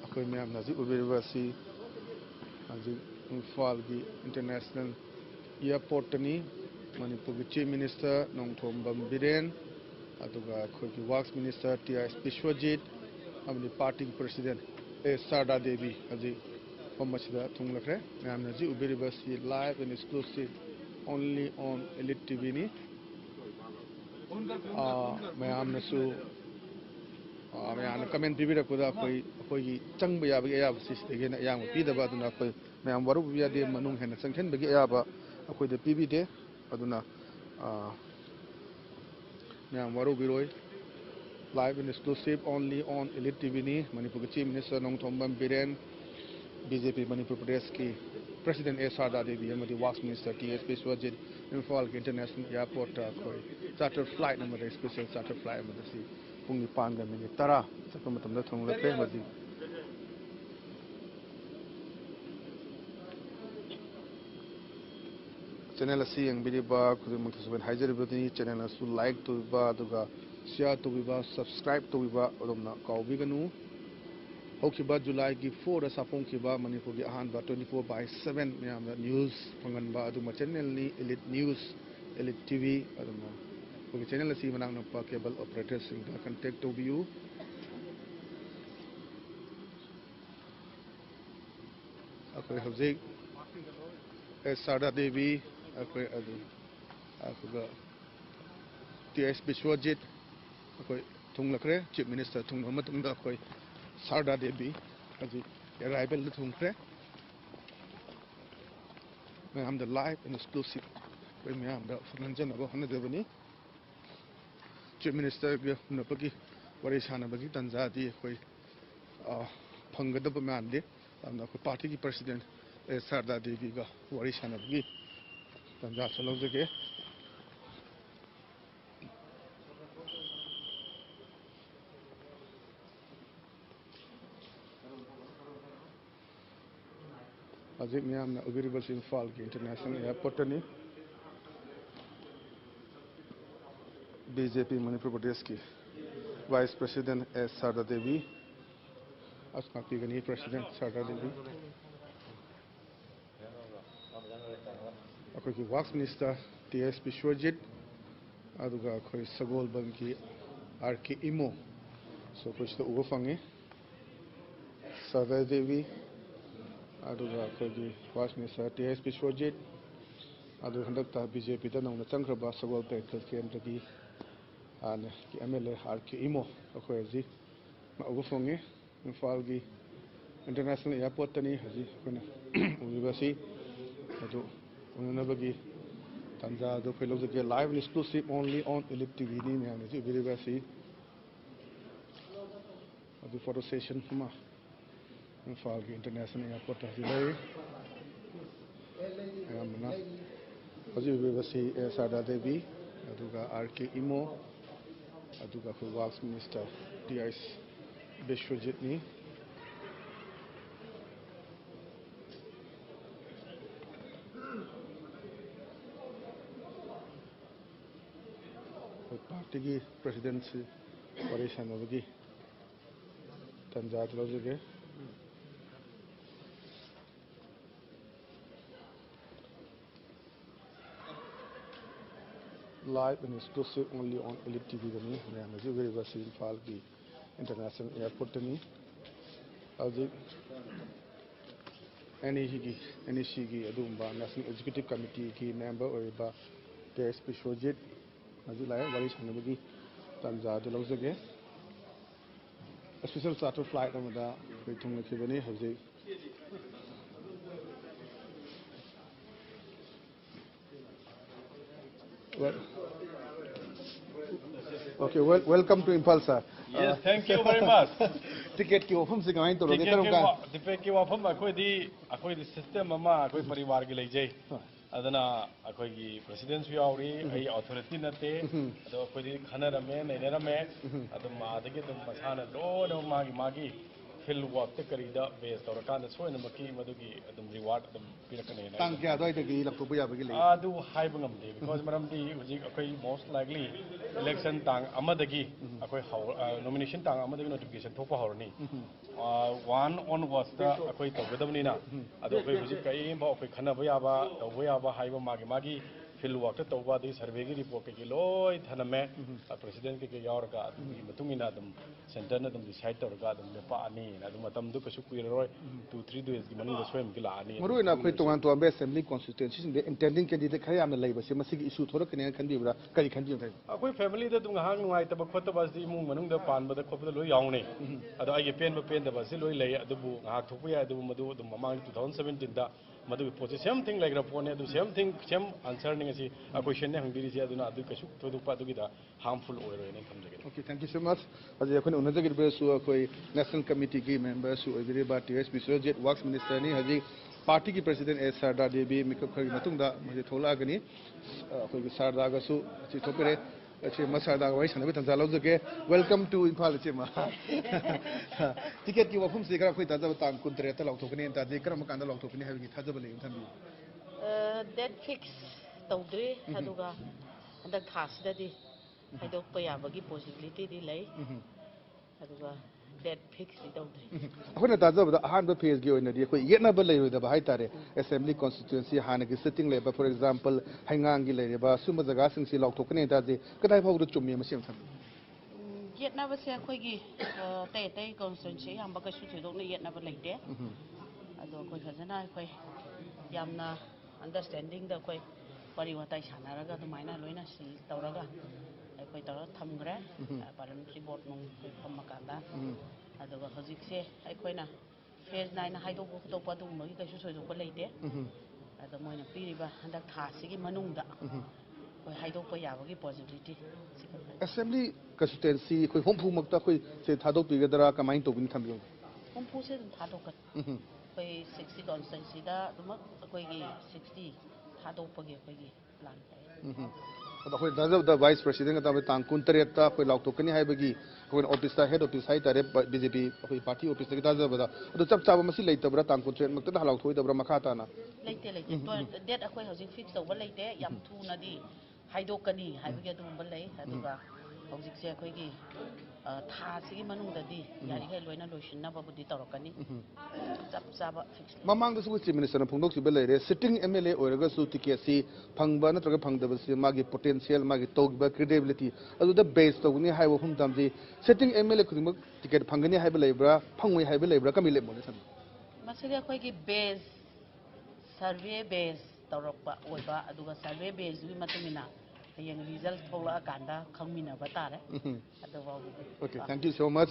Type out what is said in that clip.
कोई मैम नजी उबेरवासी नजी इंफाल की इंटरनेशनल एयरपोर्ट तनी मणिपुर की चीफ मिनिस्टर नोंगथोम्बम बिरेन अदुगा कोई की वर्क्स मिनिस्टर टीआईएस विश्वजीत अपनी पार्टी की प्रेसिडेंट ए शारदा देवी हजी फमसदा थुंगलखरे मैम नजी उबेरवासी live and exclusive only on Elite TV नी मैम नसु मैम कमेंट पीबीरपुदा कोई चंग याबगी अयाब सिस्तेगेना याम पीदबा अदुना कोई मैम वरु बियादे मनुंग हेन संखेनबगी अयाबा अखोइदे पीबीदे अदुना मैम वरु बिरोय live and exclusive only on Elite TV नी मणिपुर के chief minister Nongthombam Biren BJP Manipur Pradesh की प्रेसिडेंट ए शारदा देवी अमदी works minister TS Biswajit Imphal के इंटरनेशनल एयरपोर्ट कोई charter flight number special charter flight अमदसी पुंग 5 मिनट 10 चक्कर मतमदा थोंगलखरे मजी चैनल असी यंगबिरिबा खुदमखसबन हाइजरबनी चैनल असु लाइक तुबा दुगा शेयर तुबा सब्सक्राइब तुबा ओदमना काउबिगनु होखिबा जुलाई की 4 सापोंखिबा मणिपुर की अहानबा 24/7 मैम न्यूज फंगनबा अदुमा चैनल नि एलिट न्यूज एलिट टीवी अदुमा कोई चैनल असी मनांग नपा केबल ऑपरेटर सिंह दा कांटेक्ट तुबियु अखोय हजिक ए शारदा देवी अखोय अदु अखुगा टीएस विश्वजीत अखोय थुंगलखरे चीफ मिनिस्टर थुंगम मतुंदा अखोय शारदा देवी हजी अराइवल थुंगखरे मैम द लाइव एंड एक्सक्लूसिव कोई मैम द फंगनजनबो हनदेबनी चीफ मिनिस्टर के नपकी वरी सानबगी तंजादी कोई फंगदब मानदे अखोय पार्टी की प्रेसिडेंट ए शारदा देवी का वरी सानबगी तंजा चलौजगे हजिक मैम उबेरबस इंफाल की इंटरनेशनल एयरपोर्ट ने बीजेपी मणिपुर प्रदेश की vice president S Sharda Devi अस्कापीगनी प्रेसिडेंट शारदा देवी अखोई की वर्क्स मिनिस्टर टीएस विश्वजीत अदुगा अखोई सगोलबन की आरके इमो सो कुछ तो उगो फंगे शारदा देवी अदुगा अखोई की वर्क्स मिनिस्टर टीएस विश्वजीत अदु हंदकता बीजेपी दा नौना चंखरबा सगोल पेखल केंद्र की आने की एमएलए आरके इमो अखोई जी उगो फंगे इंफाल की इंटरनेशनल एयरपोर्ट तनी हजी अखोना उबीबसी अदु उननबगी तंजा दो फेलोजके live and exclusive only on Elite TV नी मैम जी उबीबसी अदु फोटो सेशन फमा इंफाल की इंटरनेशनल एयरपोर्ट हजी ले मैमना हजी उबीबसी ए शारदा देवी अदुगा आरके इमो अदुगा खु वर्क्स मिनिस्टर टीआईएस विश्वजीत नी पार्टी की प्रेसिडेंसी परेशान होगी तंजात लोगे live and exclusive only on Elite TV बनी मैम जी उबेरबसी इंफाल की इंटरनेशनल एयरपोर्ट तनी हजिक एनईसी की अदुम्बा नेशनल एग्जीक्यूटिव कमिटी की मेंबर ओइबा टीएस विश्वजीत हजी लाए वरी सानबगी तंजाद लौजगे स्पेशल चार्टर फ्लाइट अमदा कोई थुंगलखिबनी हजी Okay, welcome to Impal, sir. Yes, thank you very much. Ticket की ऑफम से कमाई तो रोगे Ticket की ऑफम अखोई दी system अमा अखोई परिवार की लेजे अदना अखोई की president भी आवरी अई authority नते अदो अखोई दी खाना रमे नहीं रमे अदो माँ दे के तुम मसाना लो मागी field work te karida base tawrakan soina maki madugi adum reward adum pirakane na tang kya doi dagi lakto buya bagi le adu haiba ngamde because maramdi hujik akai most likely election tang amadagi akai nomination tang amadagi notification thokpa horni one onwards ta akai tawgadamni na adu akai hujik kai ba akai khana ba haiba magi field work ta tawba di survey gi report ke loi thaname president ke yaurga adum matungina adum center na adum decide tawrga adum lepa ani adum matam du kasu kuiroi 2-3 days gi manu da swem gila ani maru na khoi tongan to assembly constituency in the intending candidate khaya am lai ba se masigi issue thorak ne kan bibra kari kan bibra akoi family da dung hang nuai ta ba khota ba si imung manung da pan ba da khop da loi yaune ado ai pen da ba si loi lai adubu ngak thokpu ya adu madu dum mamang 2017 da madu poche same thing like rapone adu same thing same answer ni si a question ne hangdiri si aduna adu kasu thodu pa adu gi da harmful oiro ne thamjage okay thank you so much aje akhon unajagir be su akoi national committee ki member su ogire ba TS Biswajit works minister ni haji party ki president as Sarda Devi mikop khari matung da muje thola gani akoi ki Sarda ga su chi thopere ache masarda ga wai sanabe tanza lawjage welcome to Imphal che ma ticket ki wafum se kra khoi ta jab tang kuntre ta lawthokni ta je kram kan da lawthokni ha gi thajab le thambi that fix tawdri aduga andak thasidadi haidok pa yabagi possibility di lay aduga that fix tawdri akhona ta jab da han ba phase gi oina di khoi yetna ba lei da ba hai tare assembly constituency han gi sitting le ba for example haingang gi le ba suma jaga sing si lawthokni ta je kadai phau du chummi ma sem tham yetna ba se khoi gi te constituency ham ba ka su thidok ne yetna ba leite ado khoi khajana khoi yamna understanding da koi pari watai sanaraga dumaina loina si tawraga koi tawra thamgre parliamentary board nong koi phamakanda aduga hojik se koina phase 9 na haido ko to padu magi kaisu soido ko leite ado moina piriba handak thasigi manungda koi haido ko yabagi possibility assembly constituency koi hompu makta koi se thadok pigadara kamain to bin thambi hompu se thadok koi 60 constituency da dumak koi gi 60 thadopagi koi gi plan ado koi dazab da vice president ta tang kun tret ta koi lawthokni haibagi koi office ta head office hai tare BJP koi party office ta dazab da ado chap chap masi leitabra tang kun tret makta da lawthoi dabra makha ta na leite to date akoi hojik fix tawba leite yam thu na di haidokani haibagi adu balai aduga hojik se koi gi tha sigi manung da di yari kai loina loishin na babudi tawrakani chap chaba fix mamang da su chief minister na phungdok si belai re sitting MLA oiraga su ticket si phangba na traga phangdaba si magi potential magi togba credibility adu da base to ni haiwa hum tamji sitting MLA khudimak ticket phangani haiba leibra phangoi haiba leibra kamile mone sam masiri khoi gi base survey base tawrakpa oiba aduga survey base wi matumina yang result thola kanda khangmina batare adu okay thank you so much